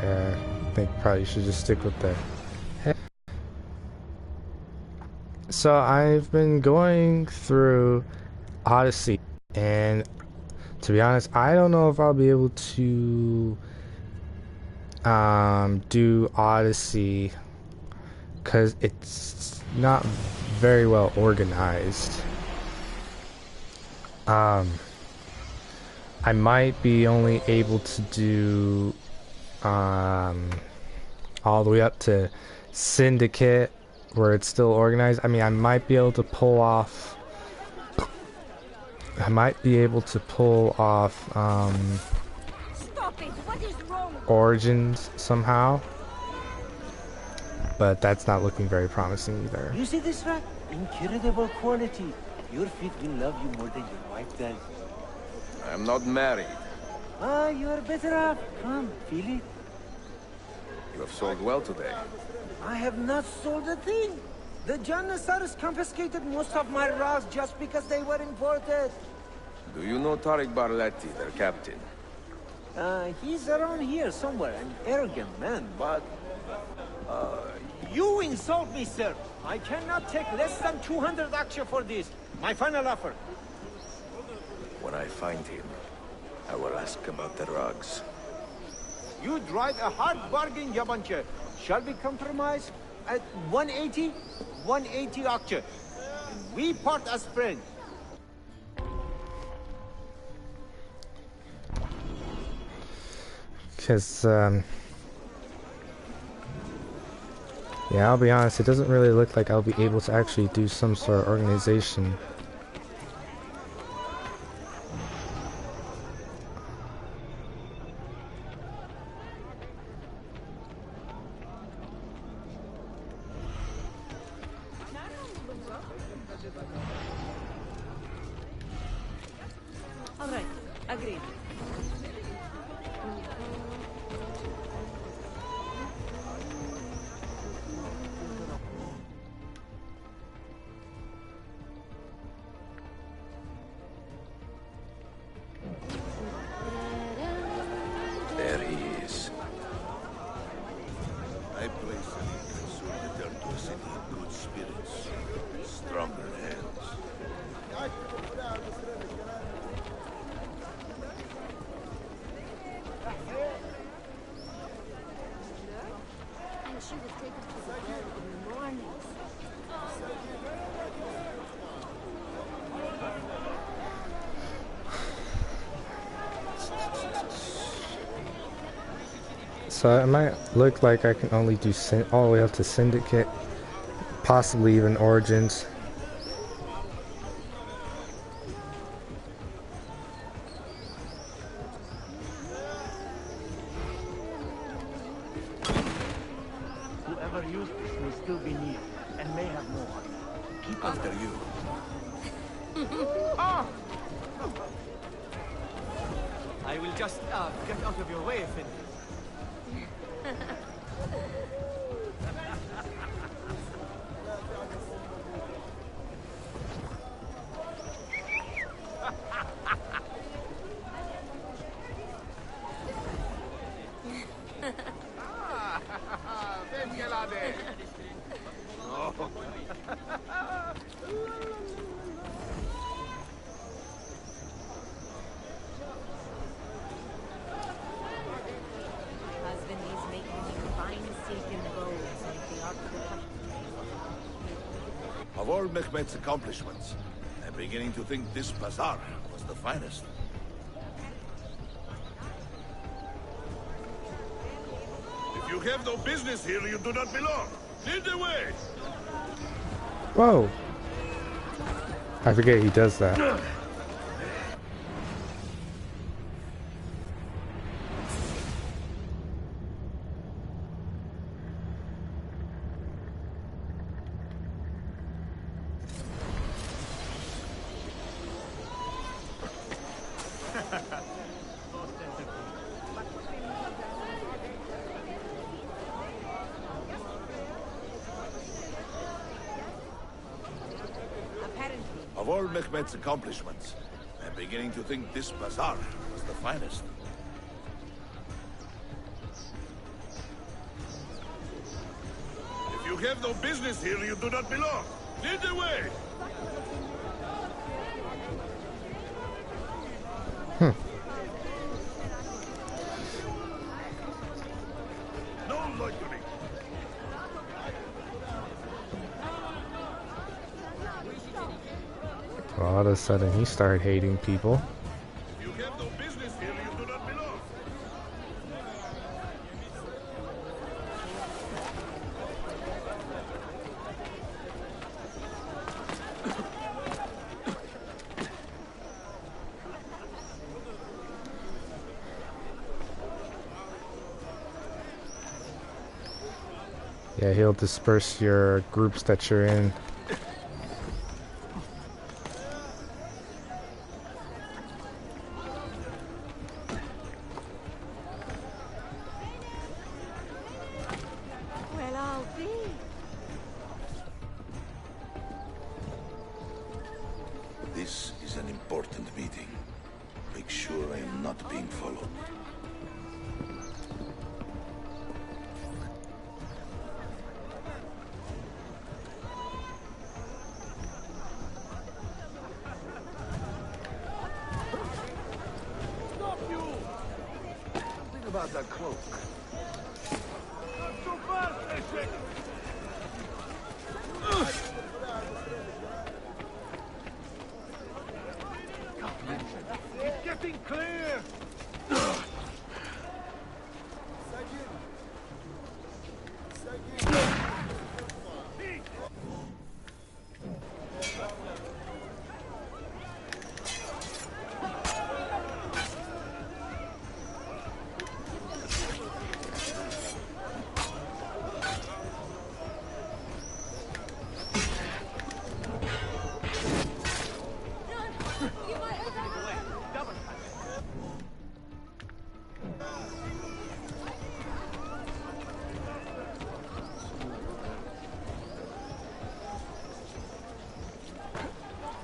I think probably should just stick with the head. So I've been going through Odyssey, and to be honest, I don't know if I'll be able to do Odyssey because it's not very well organized. I might be only able to do all the way up to Syndicate where it's still organized. I mean, I might be able to pull off Stop it! What is wrong? Origins somehow, but that's not looking very promising either. You see this rack? Incredible quality. Your feet will love you more than your wife does. I'm not married. Ah, you are better off. Come, feel it. You have sold well today. I have not sold a thing. The Janissaries confiscated most of my rugs just because they were imported. Do you know Tariq Barletti, their captain? He's around here somewhere, an arrogant man, but... You insult me, sir! I cannot take less than 200 aksha for this. My final offer. When I find him, I will ask about the rugs. You drive a hard bargain, Yabanche. Shall we compromise at 180? 180 aksha. We part as friends. Because, yeah, I'll be honest, it doesn't really look like I'll be able to actually do some sort of organization. All right, agreed. There he is. I place him and soon return to a city in good spirits, stronger hands. And she was taken to the bed in the morning. So it might look like I can only do all the way up to Syndicate, possibly even Origins. Whoever used this may still be near, and may have more. Keep After you. I will just get out of your way, Finn. Husband is making me fine silken robes and the art of the Of all Mehmet's accomplishments, I'm beginning to think this bazaar was the finest. If you have no business here, you do not belong. Lead the way! Whoa! I forget he does that. Of all Mehmet's accomplishments, I'm beginning to think this bazaar was the finest. You have no business here. You do not belong. Lead the way. No loitering. All of a sudden, he started hating people. You have no business here. You do not belong. Yeah, he'll disperse your groups that you're in. Well, I'll be. This is an important meeting. Make sure I am not being followed. Think about that cloak. It's getting clear.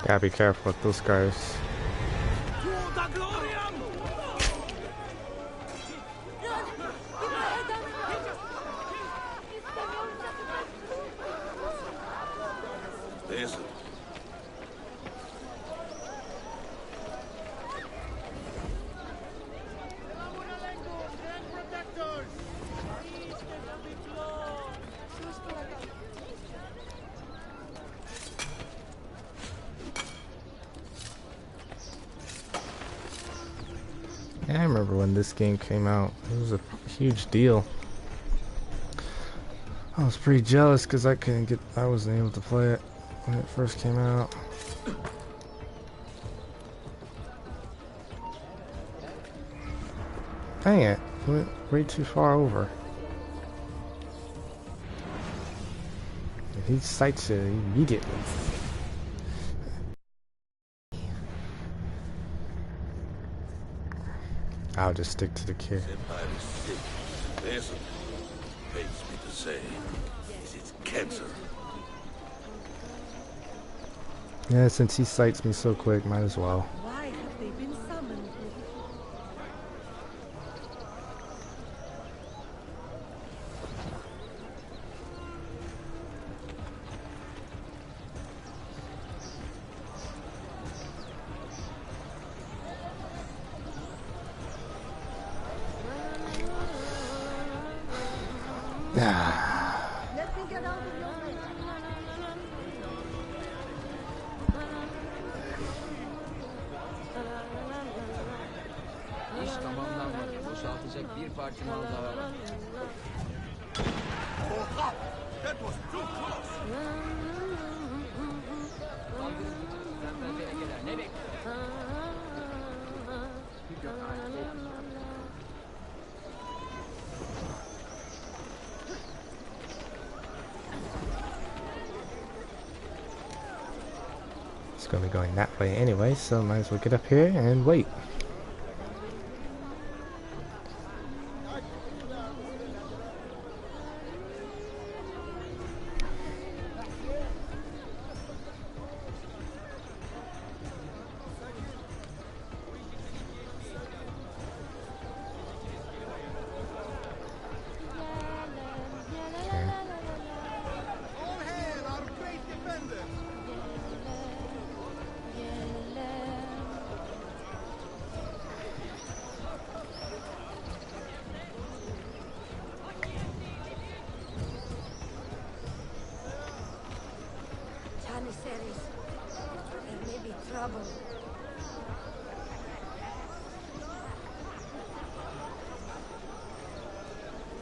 Gotta be careful with those guys. Listen. Yeah, I remember when this game came out. It was a huge deal. I was pretty jealous because I wasn't able to play it when it first came out. Dang it, it went way too far over. He sights it immediately. I'll just stick to the kid. Senpai is sick. Listen. Pains me to say. It's cancer. Yeah, since he sights me so quick, might as well. Why have they been summoned? Let me get out of your way. İş tamamlanmadı. Boşaltacak bir parti mal daha var. Oha! That was too close! Sen pencerekeler ne bekliyorsun? It's gonna be going that way anyway, so might as well get up here and wait.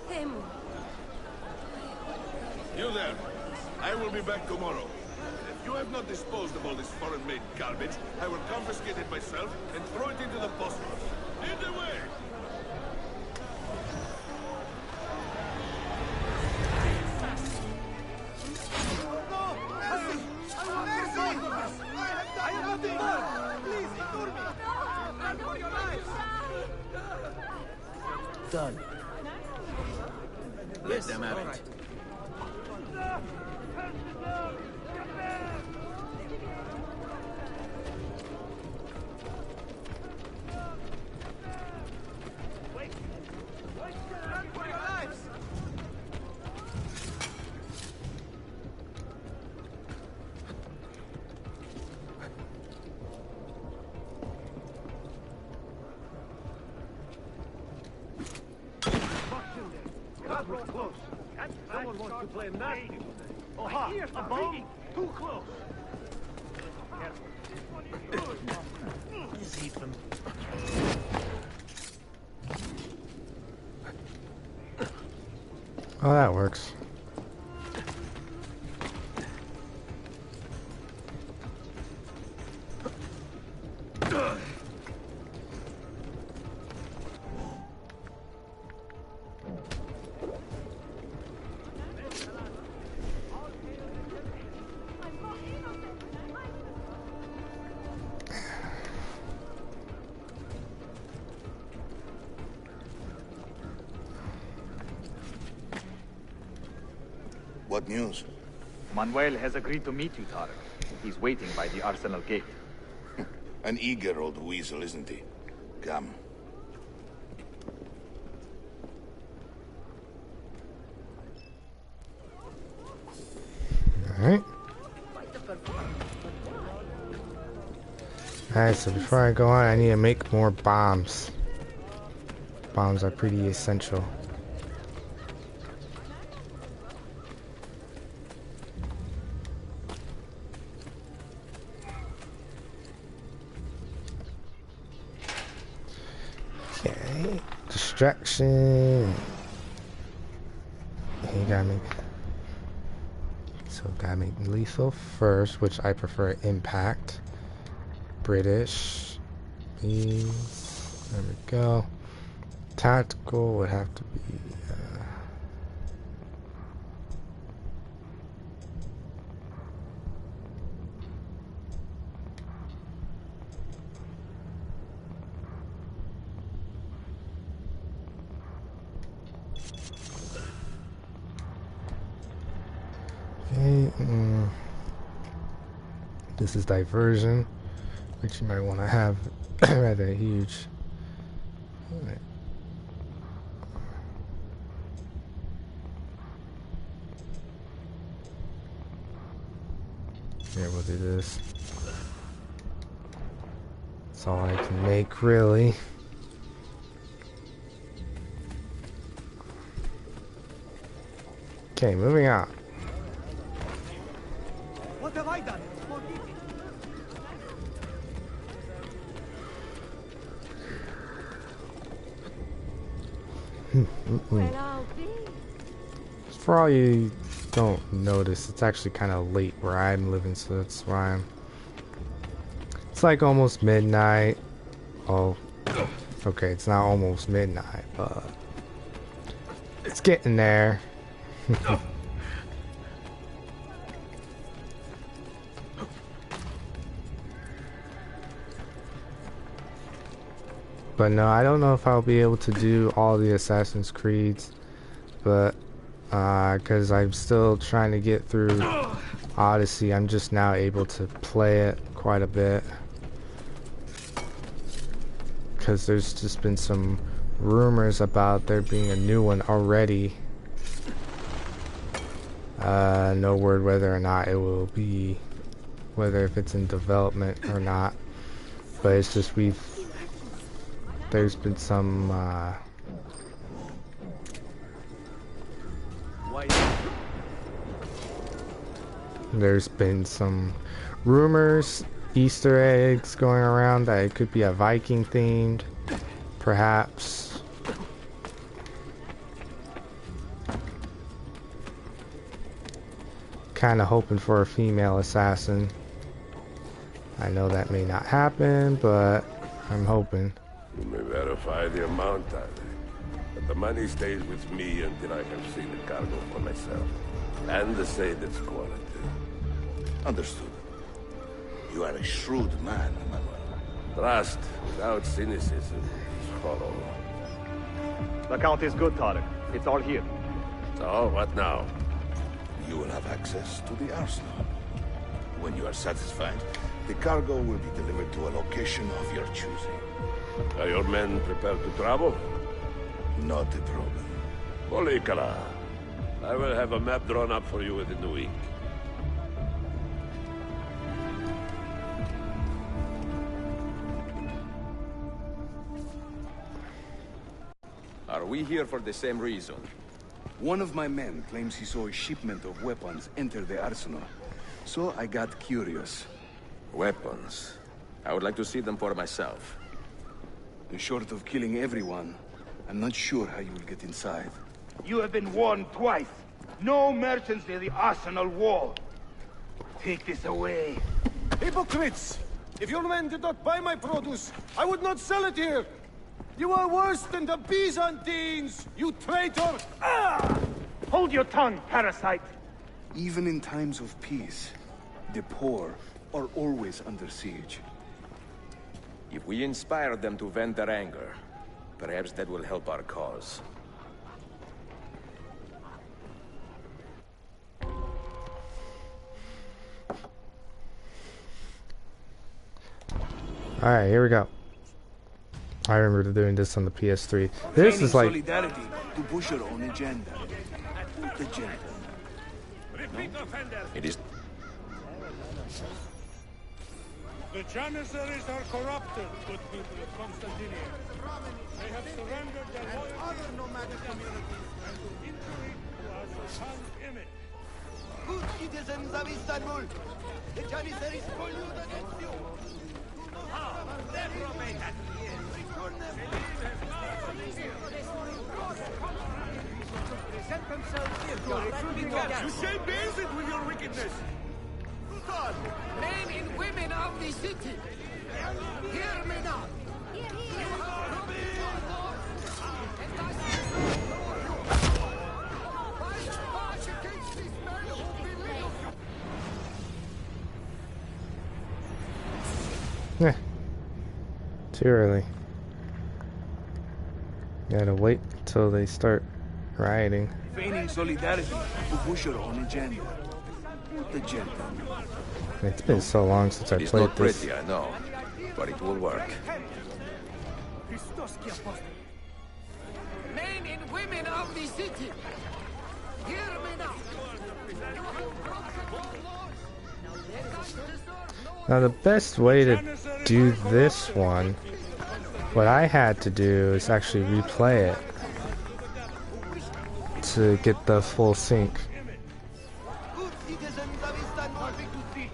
Temu. You there. I will be back tomorrow. If you have not disposed of all this foreign-made garbage, I will confiscate it myself and throw it into the Bosphorus. Lead the way! Done. Let them have it. Close. Someone wants to play nasty. Aha! A bomb? Too close. Oh, that works. What news? Manuel has agreed to meet you, Tarek. He's waiting by the arsenal gate. An eager old weasel, isn't he? Come. Alright. Alright, so before I go on, I need to make more bombs. Bombs are pretty essential. Okay, distraction. You gotta make, so gotta make lethal first, which I prefer impact. British. These. There we go. Tactical would have to be. Okay. This is diversion, which you might want to have rather huge. Right. Here, we'll do this. That's all I can make, really. Okay, moving on. What have I done? Well, I'll be. For all you don't notice, it's actually kind of late where I'm living, so that's why I'm... It's like almost midnight. Oh, okay, it's not almost midnight, but... It's getting there. But no, I don't know if I'll be able to do all the Assassin's Creeds, but because I'm still trying to get through Odyssey, I'm just now able to play it quite a bit. Because there's just been some rumors about there being a new one already. No word whether or not it will be, whether if it's in development or not. But it's just there's been some rumors Easter eggs going around that it could be a Viking themed, perhaps. Kind of hoping for a female assassin. I know that may not happen, but I'm hoping. You may verify the amount, but the money stays with me until I have seen the cargo for myself. And to say that's quality. Understood. You are a shrewd man, Manuel. Trust without cynicism is hollow. The count is good, Tarek. It's all here. So, what now? You will have access to the arsenal. When you are satisfied, the cargo will be delivered to a location of your choosing. Are your men prepared to travel? Not a problem. Polikara, I will have a map drawn up for you within the week. Are we here for the same reason? One of my men claims he saw a shipment of weapons enter the arsenal. So I got curious. Weapons? I would like to see them for myself. Short of killing everyone, I'm not sure how you will get inside. You have been warned twice. No merchants near the arsenal wall. Take this away. Hypocrites! If your men did not buy my produce, I would not sell it here! You are worse than the Byzantines, you traitor! Ah! Hold your tongue, parasite! Even in times of peace, the poor are always under siege. If we inspire them to vent their anger, perhaps that will help our cause. Alright, here we go. I remember doing this on the PS3. This is like... solidarity to push your own agenda. The agenda. It is... The Janissaries are corrupted, good people of Constantinople. They have surrendered their loyalty to other nomadic communities and to injury to our Sultan's image. Good citizens of Istanbul, the Janissaries collude against you. Return them. Present themselves here. You shall bear it with your wickedness. Men and women of the city, hear me now. Too early. Gotta wait till they start rioting. Feigning solidarity to push your own agenda. The agenda. It's been so long since I It's played not this. pretty, I know, but it will work. Men and women of the city, hear me now. Now the best way to do this one, what I had to do is actually replay it to get the full sync. Good citizens of Istanbul,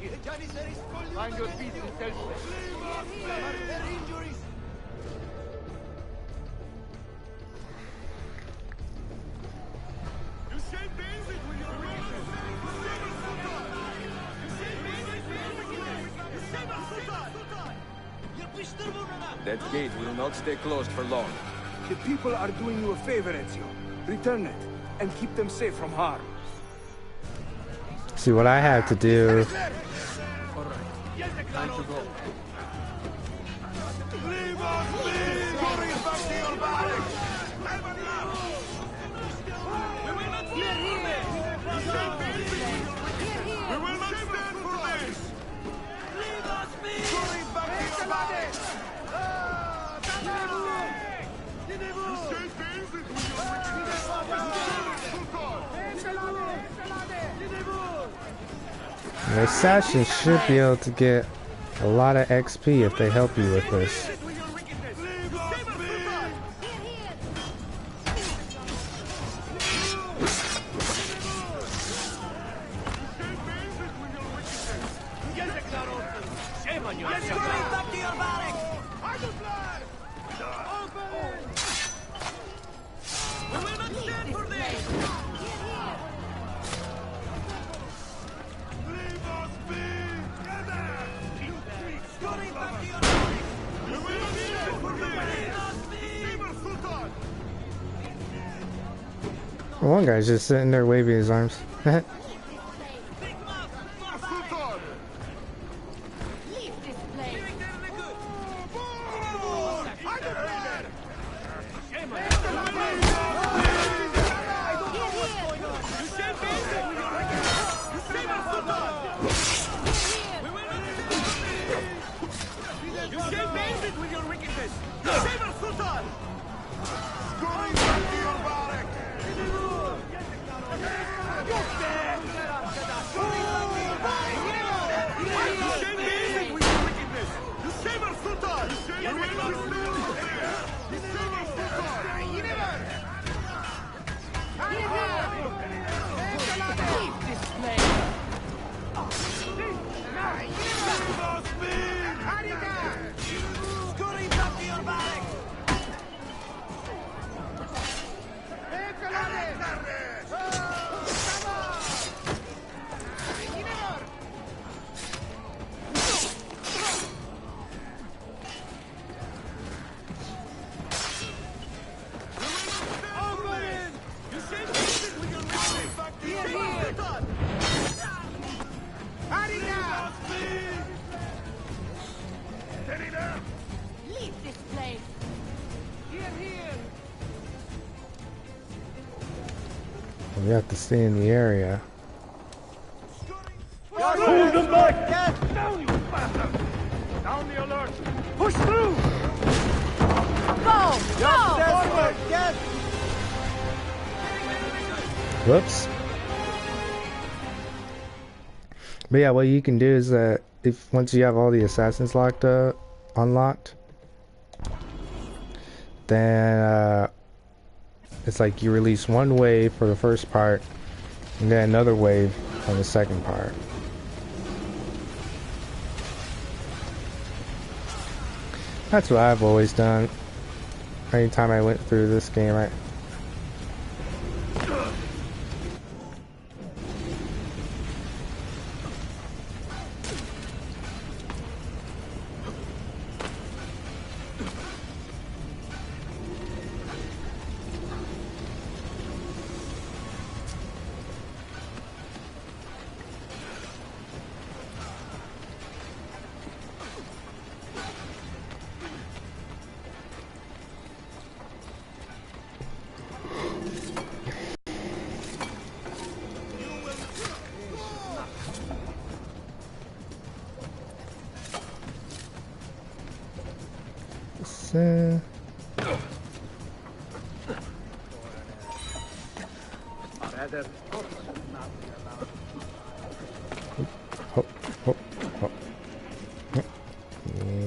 the Janissaries collude. Find your feet and their injuries. You shall bear it with your wickedness. That gate will not stay closed for long. The people are doing you a favor, Ezio. Return it, and keep them safe from harm. See what I had to do. Time to go. Leave us be! Hurry back to your barracks! We will not stand for this! You shall bear it with your wickedness. We will not stand for this! Leave us be! Hurry back to your barracks! The assassins should be able to get a lot of XP if they help you with this. Shame on Scurry back to your barracks! We will not stand for this! Leave us be! Scurry back to your barracks! We will not stand for this! Leave us be! Saber Sultan! One guy's just sitting there waving his arms. Sultan! Leave this place. You shall face it with your wickedness! Saber Sultan! Going back to your barrack! Scurry back to your barracks! Leave this place. We have to stay in the area. Hold them back! Down, you bastard! Down the alert! Push through! Go! Go! Forward! Yes! Whoops. But yeah, what you can do is that if once you have all the assassins unlocked, then it's like you release one wave for the first part, and then another wave on the second part. That's what I've always done. Anytime I went through this game,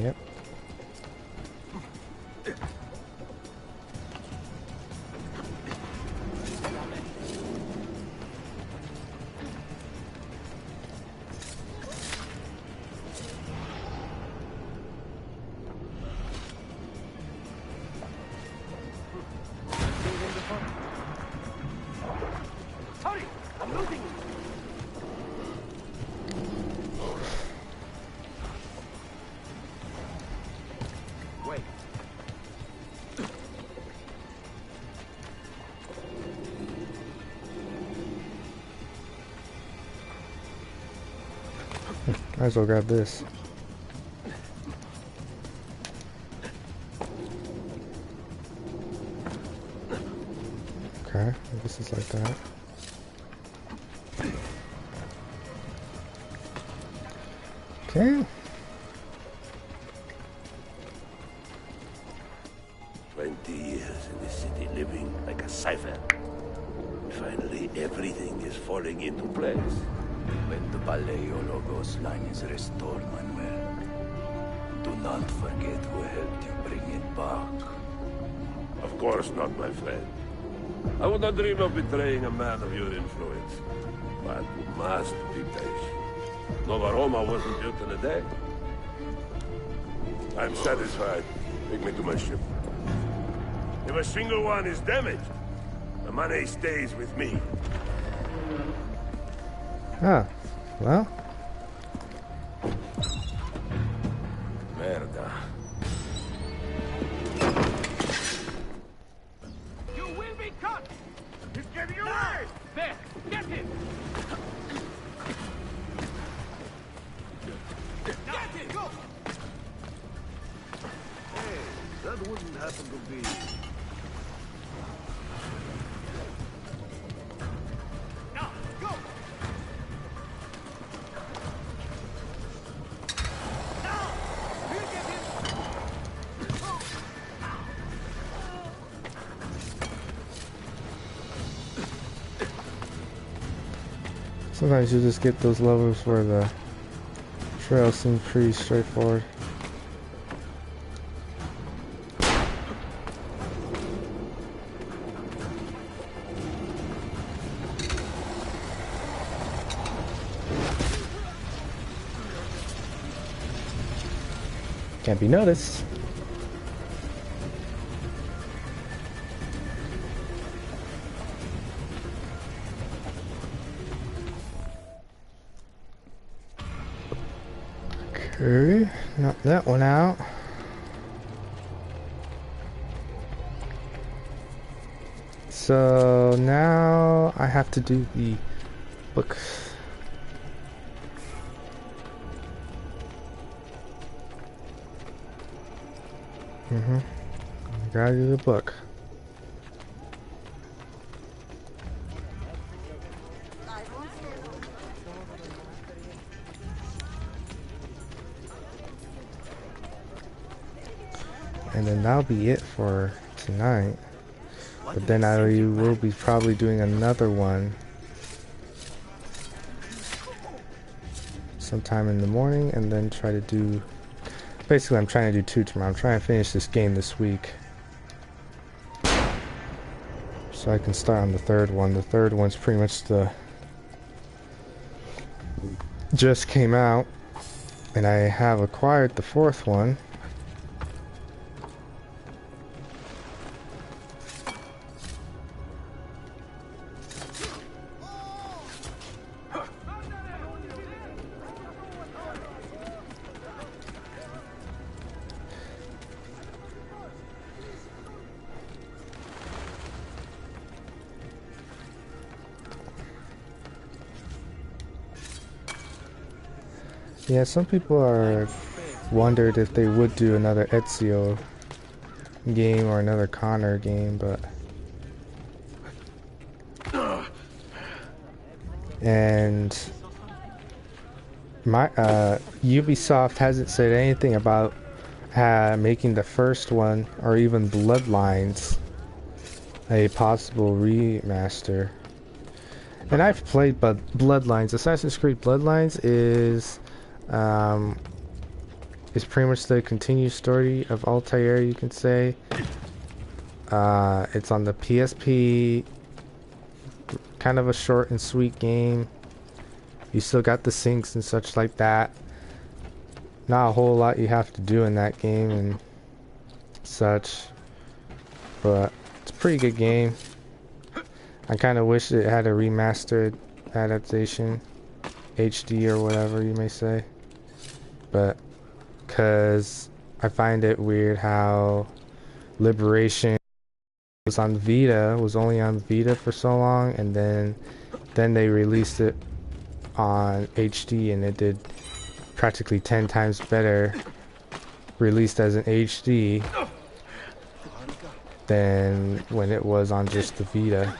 Yep. Hurry! I'm losing you! Wait. Might as well grab this. Okay, this is like that. Okay. 20 years in this city living like a cipher. Finally, everything is falling into place. When the Paleologos line is restored, Manuel, do not forget who helped you bring it back. Of course not, my friend. I would not dream of betraying a man of your influence. But you must be patient. Nova Roma wasn't built in a day. I'm satisfied. Take me to my ship. If a single one is damaged, the money stays with me. Ah, well. Merda. You will be cut! He's getting away! There! Get him! Get him! Go! Hey, that wouldn't happen to be... Now, go! Now! We'll get him! Sometimes you just get those levels where the trails seem pretty straightforward. Can't be noticed. Okay, knock that one out. So now I have to do the book. Gotta do the book. And then that'll be it for tonight. But then I will be probably doing another one sometime in the morning, and then try to do... Basically, I'm trying to do 2 tomorrow. I'm trying to finish this game this week, so I can start on the 3rd one. The 3rd one's pretty much just came out, and I have acquired the 4th one. Yeah, some people are wondered if they would do another Ezio game or another Connor game, but and my Ubisoft hasn't said anything about making the first one or even Bloodlines a possible remaster. And I've played Bloodlines. Assassin's Creed Bloodlines is pretty much the continued story of Altair, you can say. It's on the PSP, kind of a short and sweet game. You still got the syncs and such like that. Not a whole lot you have to do in that game and such, but it's a pretty good game. I kind of wish it had a remastered adaptation, HD or whatever you may say, but because I find it weird how Liberation was only on Vita for so long, and then they released it on HD, and it did practically 10 times better released as an HD than when it was on just the Vita.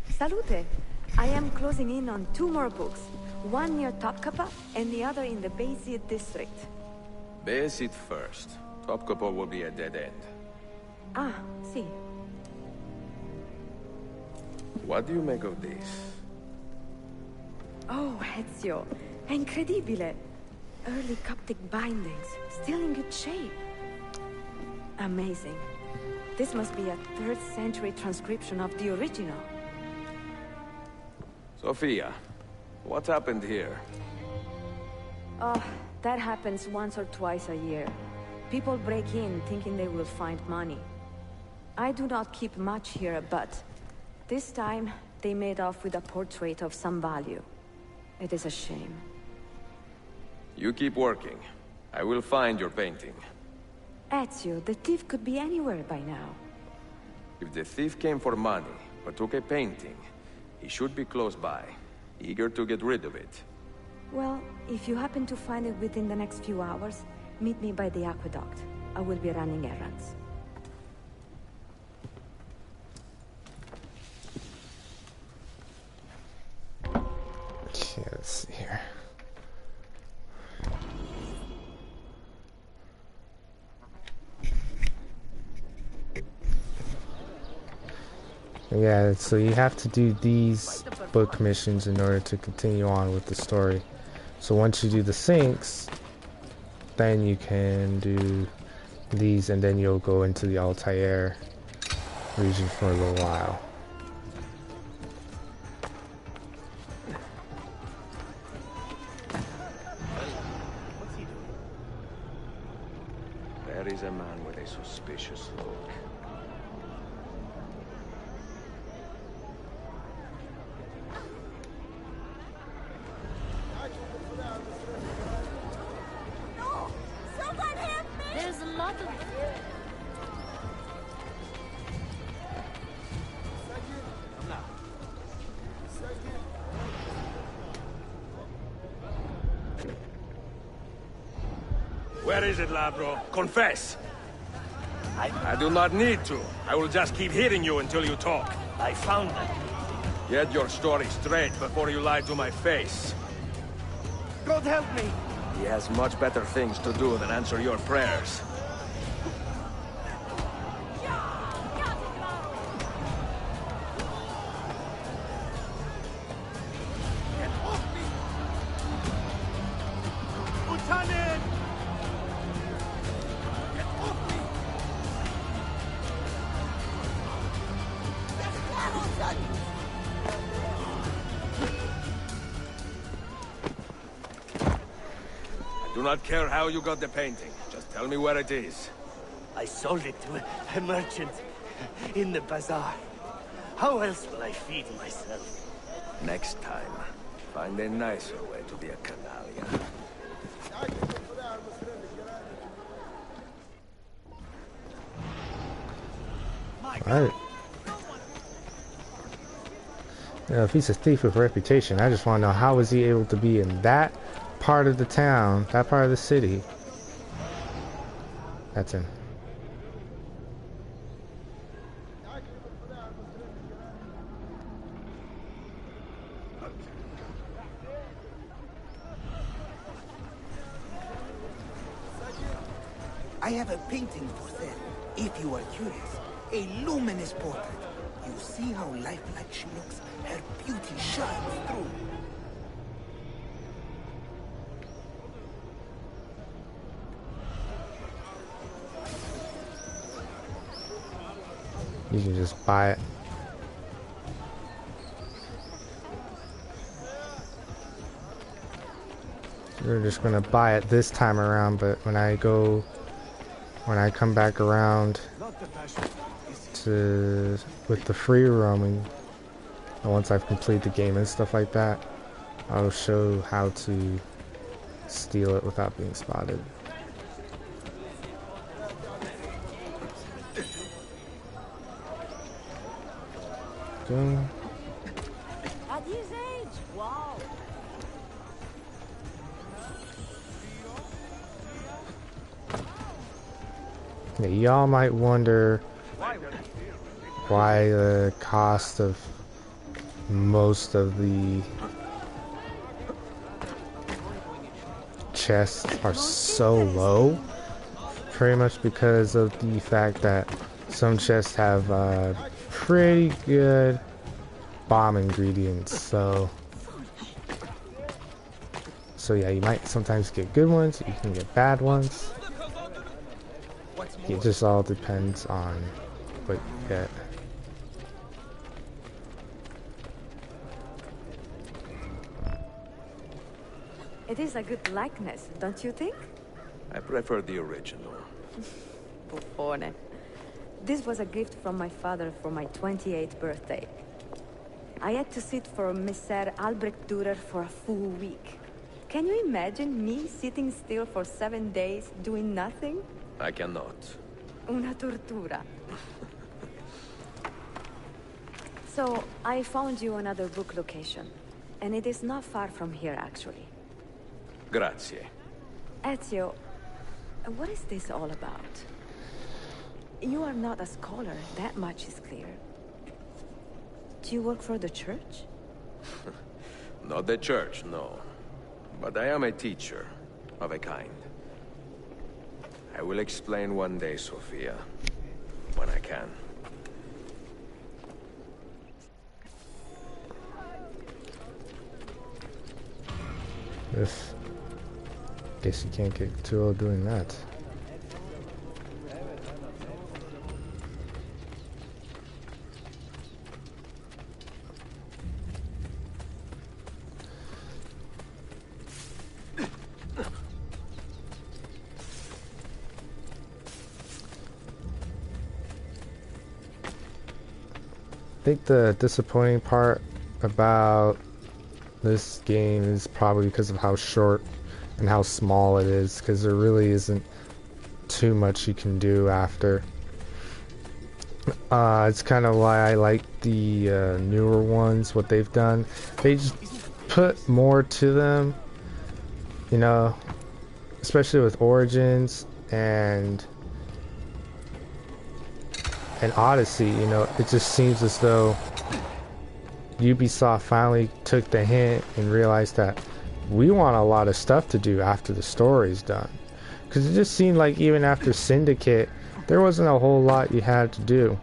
Salute! I am closing in on 2 more books. One near Topkapi and the other in the Bayezid district. Bayezid first. Topkapi will be a dead end. Ah, see. What do you make of this? Oh, Ezio. Incredibile. Early Coptic bindings. Still in good shape. Amazing. This must be a 3rd century transcription of the original. Sophia, what happened here? Oh, that happens once or twice a year. People break in thinking they will find money. I do not keep much here, but this time they made off with a portrait of some value. It is a shame. You keep working. I will find your painting. Ezio, the thief could be anywhere by now. If the thief came for money, but took a painting, he should be close by, eager to get rid of it. Well, if you happen to find it within the next few hours, meet me by the aqueduct. I will be running errands. Okay, let's see here. Yeah, so you have to do these book missions in order to continue on with the story. So once you do the sinks, then you can do these, and then you'll go into the Altair region for a little while. There is a man with a suspicious look. There's a lot of... Where is it, Ladro? Confess! I do not need to. I will just keep hitting you until you talk. I found them. Get your story straight before you lie to my face. God help me! He has much better things to do than answer your prayers. Lieutenant! Get off me! I do not care how you got the painting. Just tell me where it is. I sold it to a merchant in the bazaar. How else will I feed myself? Next time, find a nicer way to be a canallia. Alright. Yeah, if he's a thief with reputation, I just want to know how is he able to be in that part of the town, that part of the city. That's him. I have a painting for sale, if you are curious. A luminous portrait. You see how lifelike she looks? Her beauty shines through. You can just buy it. We're just gonna buy it this time around, but when I come back around to with the free roaming, and once I've completed the game and stuff like that, I'll show how to steal it without being spotted. Okay. At his age, wow. Yeah, y'all might wonder why the cost of most of the chests are so low. Pretty much because of the fact that some chests have pretty good bomb ingredients. So yeah, you might sometimes get good ones, you can get bad ones. It just all depends on what you get. It is a good likeness, don't you think? I prefer the original. Buffone. This was a gift from my father for my 28th birthday. I had to sit for Messer Albrecht Dürer for a full week. Can you imagine me sitting still for 7 days, doing nothing? I cannot. Una tortura. So, I found you another book location. And it is not far from here, actually. Grazie. Ezio, what is this all about? You are not a scholar, that much is clear. Do you work for the church? Not the church, no. But I am a teacher, of a kind. I will explain one day, Sophia. When I can. Guess you can't get too old doing that. I think the disappointing part about this game is probably because of how short and how small it is, because there really isn't too much you can do after. It's kind of why I like the newer ones, what they've done. They just put more to them, you know, especially with Origins and Odyssey. You know, it just seems as though Ubisoft finally took the hint and realized that we want a lot of stuff to do after the story's done. Because it just seemed like even after Syndicate, there wasn't a whole lot you had to do.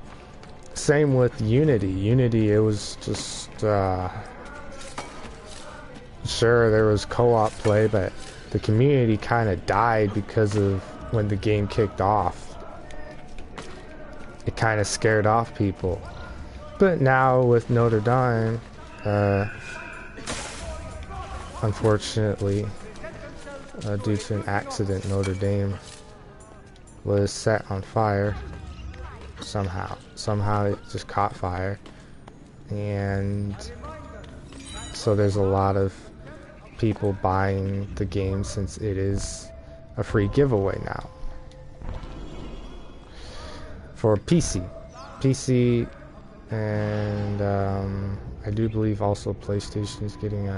Same with Unity. Unity, it was just, sure, there was co-op play, but the community kind of died because of when the game kicked off. It kind of scared off people. But now with Notre Dame, unfortunately, due to an accident, Notre Dame was set on fire somehow. Somehow it just caught fire. And so there's a lot of people buying the game since it is a free giveaway now. For PC. And I do believe also PlayStation is getting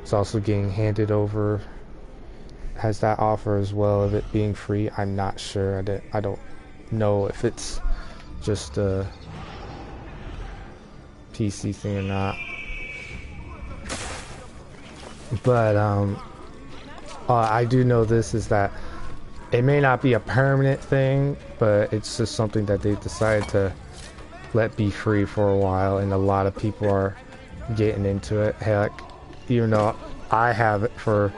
it's also getting handed over, has that offer as well of it being free. I'm not sure. I don't know if it's just a PC thing or not. But I do know this is that it may not be a permanent thing, but it's just something that they decided to let be free for a while, and a lot of people are getting into it. Heck, even though I have it for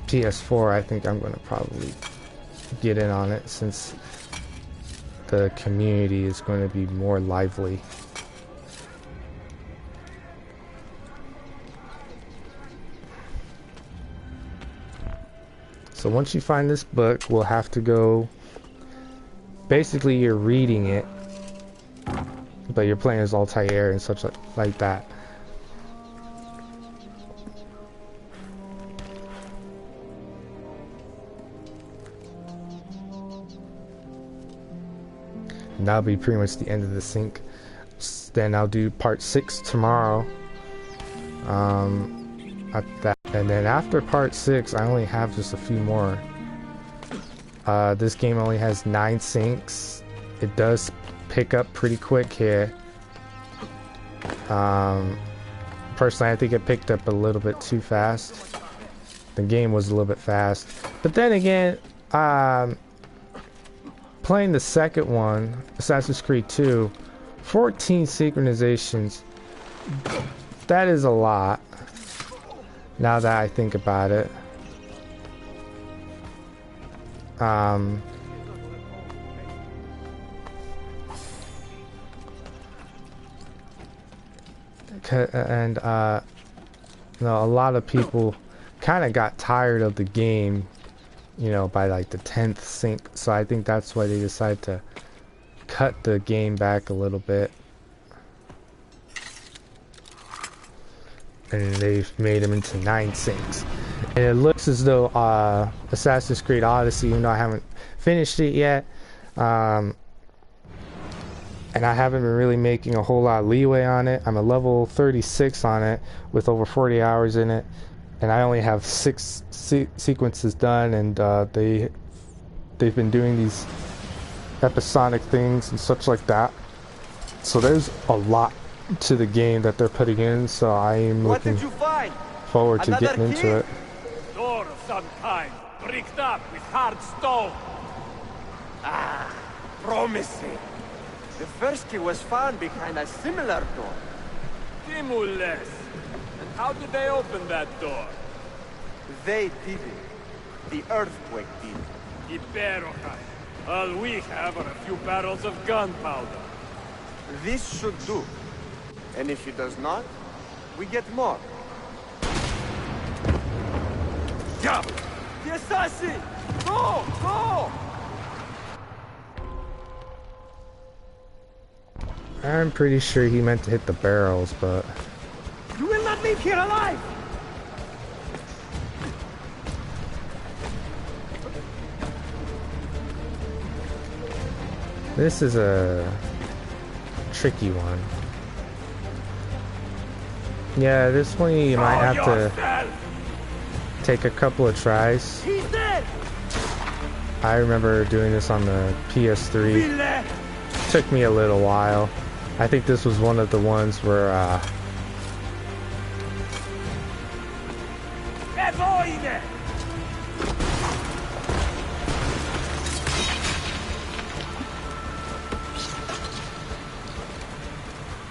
PS4, I think I'm going to probably get in on it since the community is going to be more lively. So once you find this book, we'll have to go, basically you're reading it, but you're playing as Altair and such like that. And that'll be pretty much the end of the sync. Then I'll do part 6 tomorrow. And then after part 6, I only have just a few more. This game only has 9 syncs. It does pick up pretty quick here. Personally, I think it picked up a little bit too fast. The game was a little bit fast. But then again, playing the second one, Assassin's Creed 2, 14 synchronizations, that is a lot. Now that I think about it. And know, a lot of people kind of got tired of the game, you know, by like the 10th sync. So I think that's why they decided to cut the game back a little bit. And they've made them into 9 syncs. And it looks as though Assassin's Creed Odyssey, even though I haven't finished it yet, and I haven't been really making a whole lot of leeway on it. I'm a level 36 on it with over 40 hours in it, and I only have 6 sequences done, and they've been doing these episodic things and such like that. So there's a lot to the game that they're putting in, so I am looking forward to getting into it. Door of some kind, bricked up with hard stone. Ah, promising. The first key was found behind a similar door. Timules. And how did they open that door? They did it. The earthquake did it. Iberokai. All we have are a few barrels of gunpowder. This should do. And if it does not, we get more. Jump! The assassin! Go! Go! I'm pretty sure he meant to hit the barrels, but... You will not leave here alive! This is a tricky one. Yeah, this one you might have to take a couple of tries. He's dead! I remember doing this on the PS3. Took me a little while. I think this was one of the ones where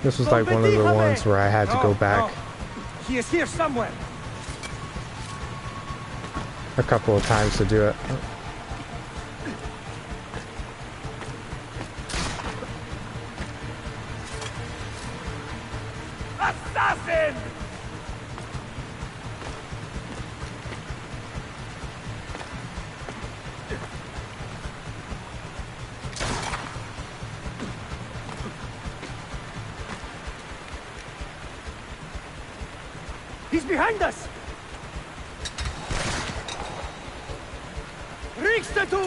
this was like one of the ones where I had to go back He is here somewhere. a couple of times to do it. Assassin! He's behind us! Riksdatu!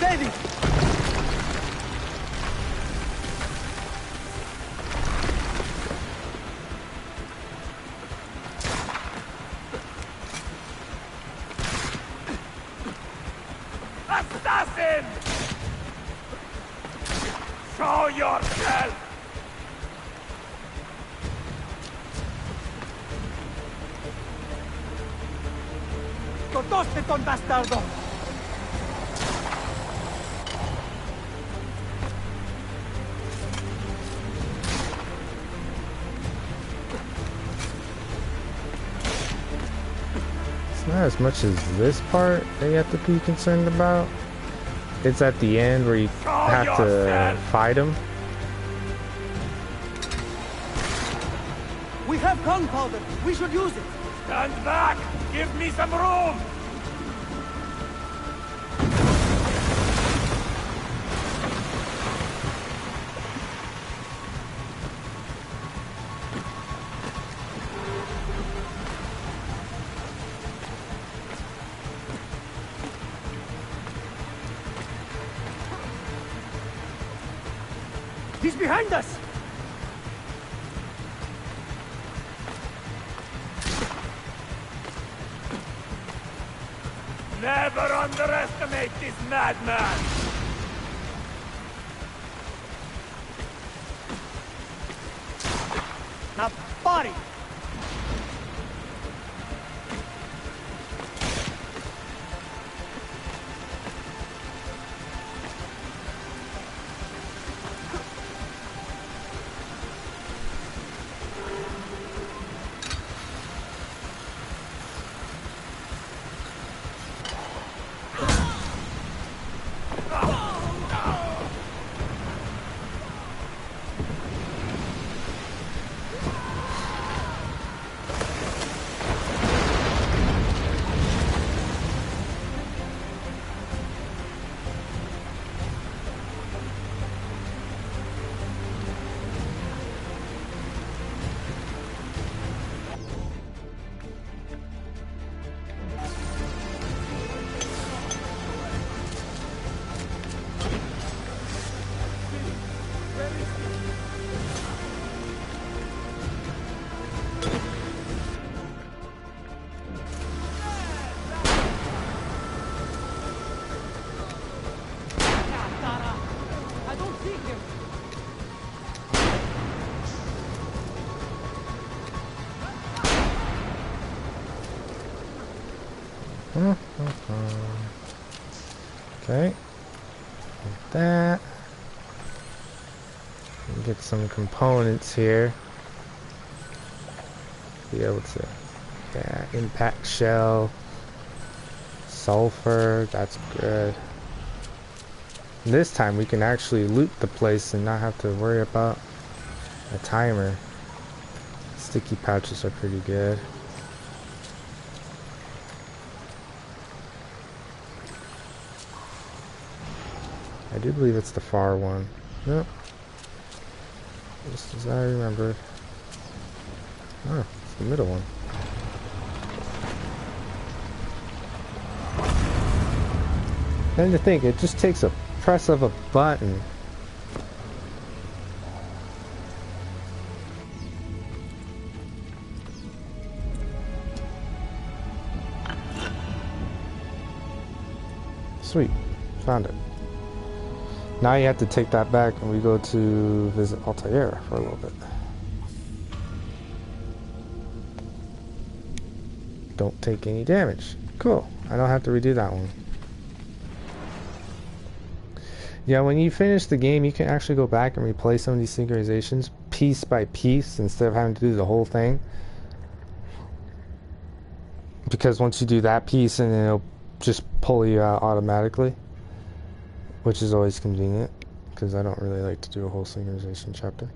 David! Assassin! Show yourself! ¡Totoste con bastardo! It's not as much as this part that you have to be concerned about. It's at the end where you have to fight him. We have gunpowder. We should use it. Stand back! Give me some room! He's behind us! Never underestimate this madman! Now, body! Okay. Like that. Get some components here. Be able to, yeah, impact shell, sulfur, that's good. And this time we can actually loot the place and not have to worry about a timer. Sticky pouches are pretty good. I do believe it's the far one. Nope. Just as I remembered. Oh, it's the middle one. And to think, it just takes a press of a button. Sweet, found it. Now you have to take that back and we go to visit Altair for a little bit. Don't take any damage. Cool, I don't have to redo that one. Yeah, when you finish the game, you can actually go back and replay some of these synchronizations piece by piece instead of having to do the whole thing. Because once you do that piece, and it'll just pull you out automatically, which is always convenient because I don't really like to do a whole synchronization chapter.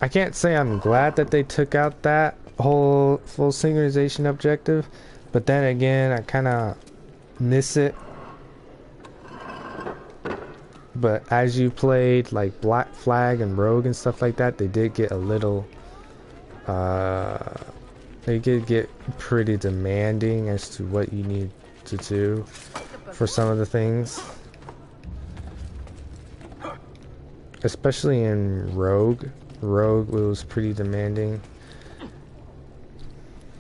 I can't say I'm glad that they took out that whole full synchronization objective, but then again, I kind of miss it. But as you played like Black Flag and Rogue and stuff like that, they did get a little they did get pretty demanding as to what you need to do for some of the things. Especially in Rogue. Rogue was pretty demanding.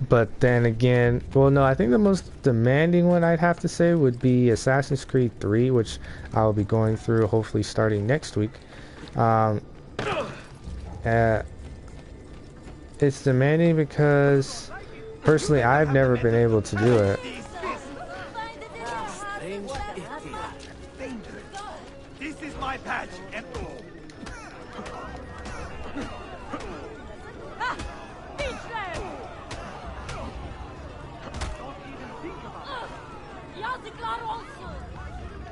But then again, well, no, I think the most demanding one I'd have to say would be Assassin's Creed 3, which I'll be going through hopefully starting next week. It's demanding because personally I've never been able to do it. This is my badge, Emperor.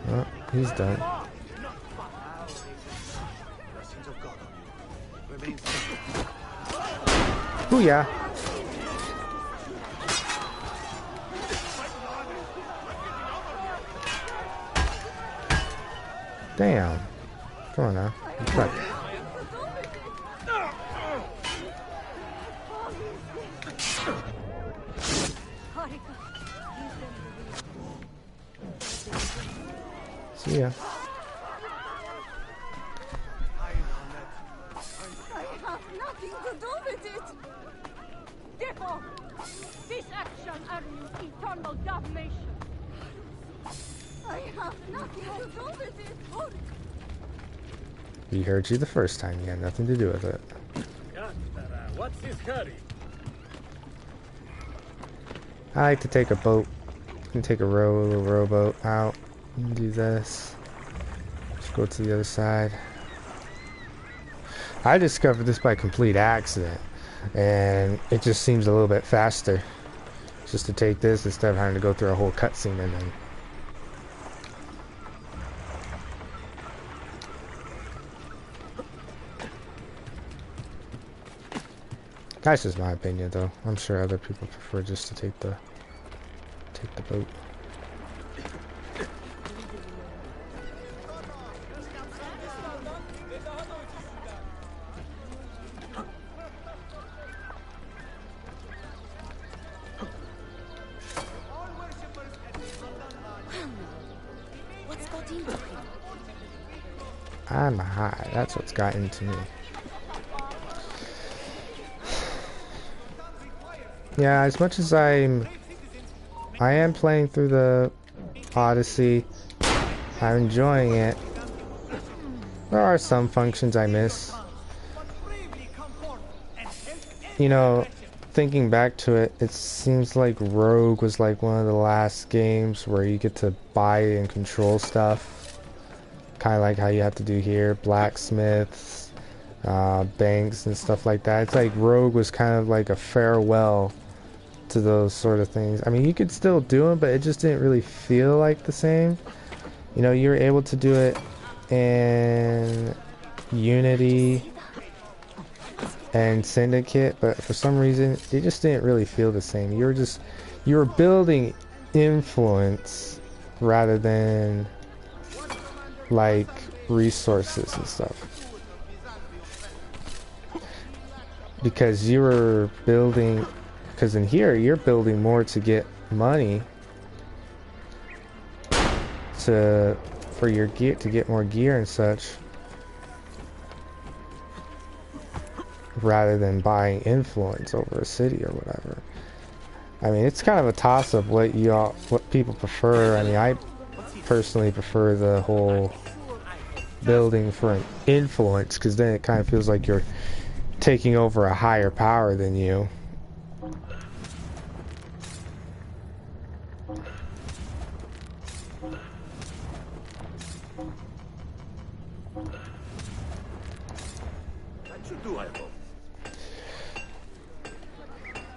Oh, he's done. Oh yeah. Damn. Come on now. Right. See ya. I have nothing to do with it. Therefore, this action earns eternal damnation. I have nothing to do with it. We heard you the first time. You had nothing to do with it. What's this hurry? I like to take a boat. You can take a little rowboat out and do this. Just go to the other side. I discovered this by complete accident, and it just seems a little bit faster just to take this instead of having to go through a whole cutscene and then. That's just my opinion, though. I'm sure other people prefer just to take the boat. What's got into him? I'm high. That's what's got into me. Yeah, as much as I am playing through the Odyssey, I'm enjoying it. There are some functions I miss. you know, thinking back to it, it seems like Rogue was like one of the last games where you get to buy and control stuff. Kind of like how you have to do here, blacksmiths, banks and stuff like that. It's like Rogue was kind of like a farewell to those sort of things. I mean, you could still do them, but it just didn't really feel like the same. You know, you were able to do it in Unity and Syndicate, but for some reason it just didn't really feel the same. You were building influence rather than like resources and stuff, because you were building, because in here you're building more to get money for your gear, to get more gear and such, rather than buying influence over a city or whatever. I mean, it's kind of a toss-up what people prefer. I mean, I personally prefer the whole building for an influence, because then it kind of feels like you're taking over a higher power than you.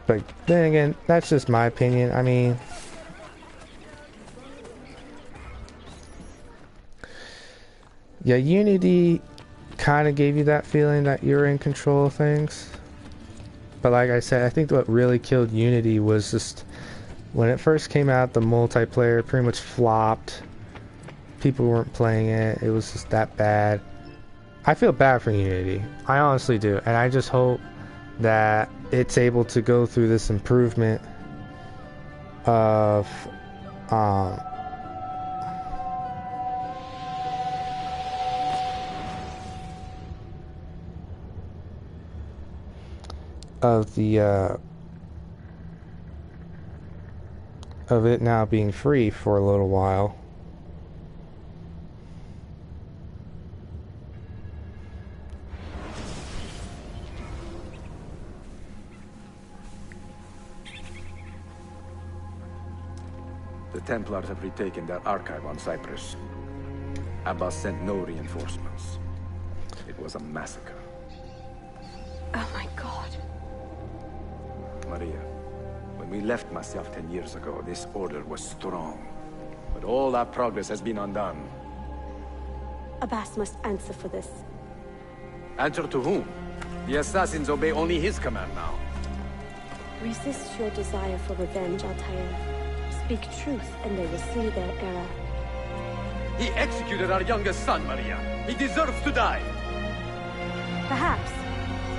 But then again, that's just my opinion. I mean, yeah, Unity kind of gave you that feeling that you're in control of things. But like I said, I think what really killed Unity was just when it first came out, the multiplayer pretty much flopped. People weren't playing it. It was just that bad. I feel bad for Unity. I honestly do. And I just hope that it's able to go through this improvement of of it now being free for a little while. The Templars have retaken their archive on Cyprus. Abbas sent no reinforcements. It was a massacre. Oh my God. Maria, when we left Masyaf 10 years ago, this order was strong. But all our progress has been undone. Abbas must answer for this. Answer to whom? The assassins obey only his command now. Resist your desire for revenge, Altair. Speak truth, and they will see their error. He executed our youngest son, Maria. He deserves to die. Perhaps.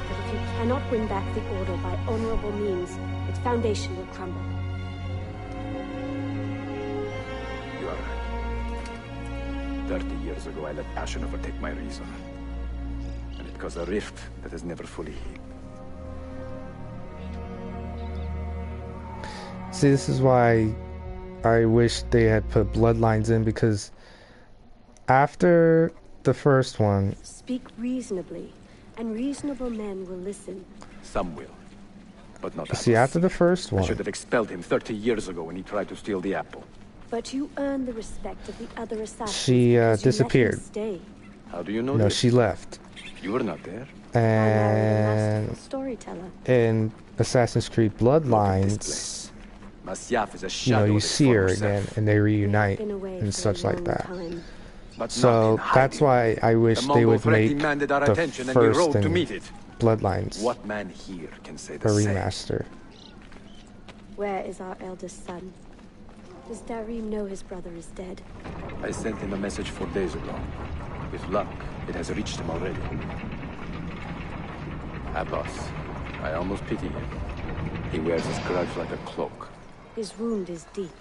But if you cannot win back the Order by honorable means, its foundation will crumble. You are right. 30 years ago, I let passion overtake my reason. And it caused a rift that has never fully healed. See, this is why I wish they had put Bloodlines in, because after the first one... Speak reasonably, and reasonable men will listen. Some will, but not See, after the first one... I should have expelled him 30 years ago when he tried to steal the apple. But you earned the respect of the other assassins. She disappeared. Stay. How do you know No, this? she left. You were not there. And storyteller. in Assassin's Creed Bloodlines... Masyaf is a you shadow know, you of its see her former again, self. and they reunite and such like that. But So that's why I wish The they would Mongol threat make demanded our the attention and we first rode to and meet it. Bloodlines What man here can say a the same? remaster. Where is our eldest son? Does Darim know his brother is dead? I sent him a message 4 days ago. With luck, it has reached him already. Abbas, I almost pity him. He wears his grudge like a cloak. His wound is deep.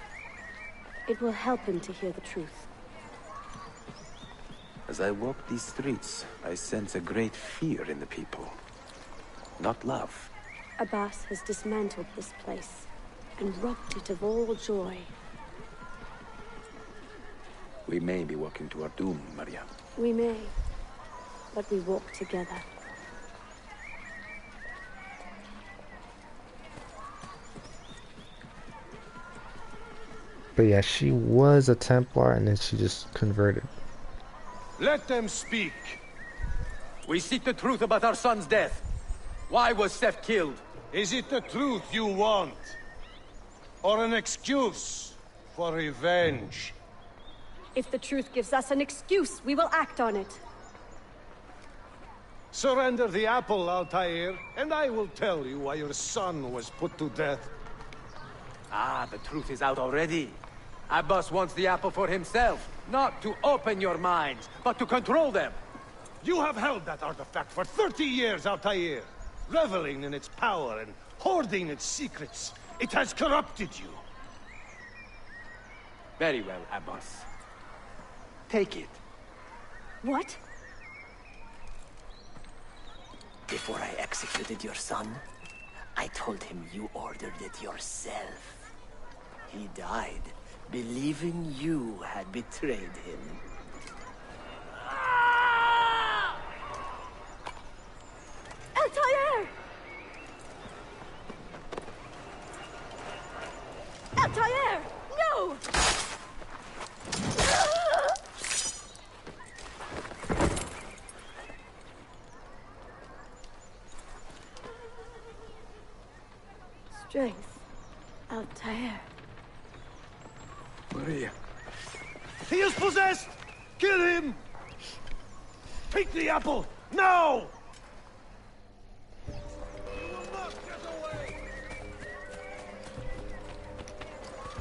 It will help him to hear the truth. As I walk these streets, I sense a great fear in the people. Not love. Abbas has dismantled this place and robbed it of all joy. We may be walking to our doom, Maria. We may, but we walk together. But yeah, she was a Templar and then she just converted. Let them speak. We seek the truth about our son's death. Why was Seth killed? Is it the truth you want? Or an excuse for revenge? If the truth gives us an excuse, we will act on it. Surrender the apple, Altair, and I will tell you why your son was put to death. Ah, the truth is out already. Abbas wants the apple for himself, not to open your minds, but to control them. You have held that artifact for 30 years, Altair, reveling in its power and hoarding its secrets. It has corrupted you. Very well, Abbas. Take it. What? Before I executed your son, I told him you ordered it yourself. He died, believing you had betrayed him. Altair! Altair! No! Strength. Altair. Maria. He is possessed! Kill him! Take the apple, now!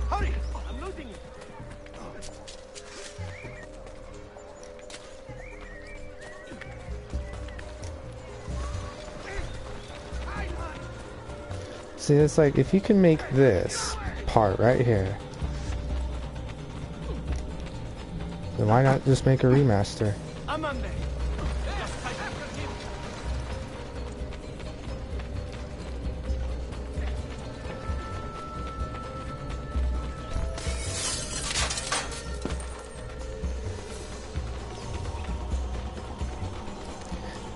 Hurry! I'm losing it! See, it's like, if you can make this part right here, then why not just make a remaster?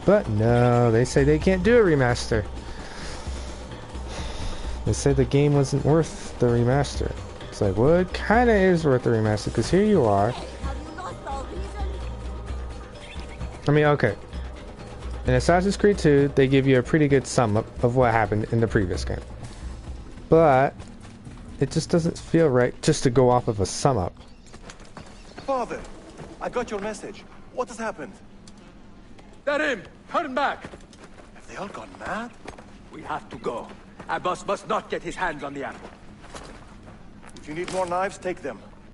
But no, they say they can't do a remaster. They said the game wasn't worth the remaster. It's like, well, it kind of is worth the remaster, because here you are. I mean, okay. In Assassin's Creed 2, they give you a pretty good sum up of what happened in the previous game. But it just doesn't feel right just to go off of a sum up. Father, I got your message. What has happened? They're in! Turn back! Have they all gone mad? We have to go. Abbas must not get his hands on the apple. If you need more knives, take them.